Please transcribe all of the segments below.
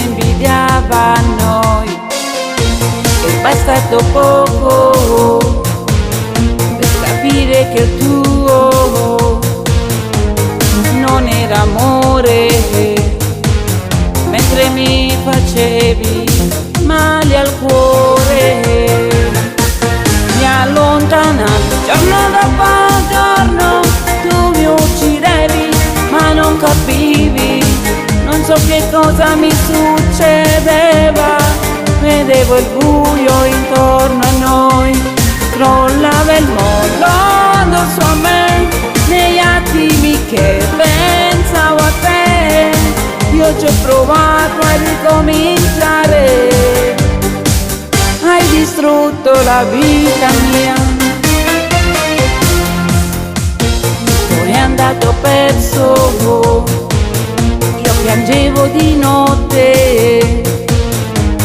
invidiava noi, è bastato poco per capire che il tuo non era amore, mentre mi facevi male al cuore. Mi allontanavi giorno dopo giorno, tu mi uccidevi ma non capivi, non so che cosa mi succedeva. Vedevo il buio intorno a noi, crollava il mondo addosso a me, negli attimi che pensavo a te. Io ci ho provato a ricominciare, hai distrutto la vita mia. Poi è andato perso, io piangevo di notte,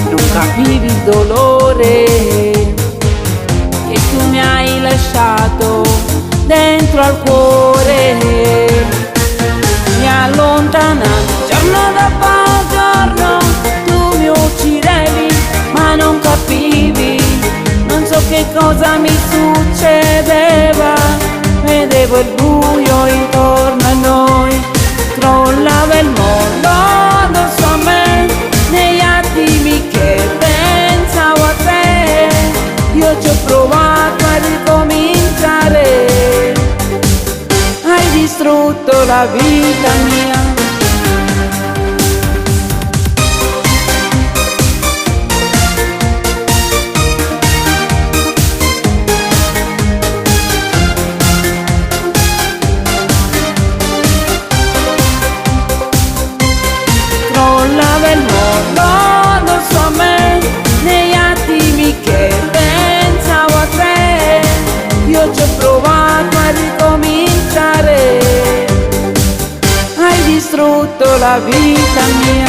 non capivi il dolore che tu mi hai lasciato dentro al cuore. Mi allontanavi giorno dopo giorno, tu mi uccidevi ma non capivi, non so che cosa mi succedeva. Vedevo il buio intorno a noi, crollava il mondo addosso a me, negli attimi che pensavo a te. Io ci ho provato a ricominciare, hai distrutto la vita mia. Crollava il mondo addosso a me, negli attimi che pensavo a te. Io ci ho provato a ricominciare, hai distrutto la vita mia.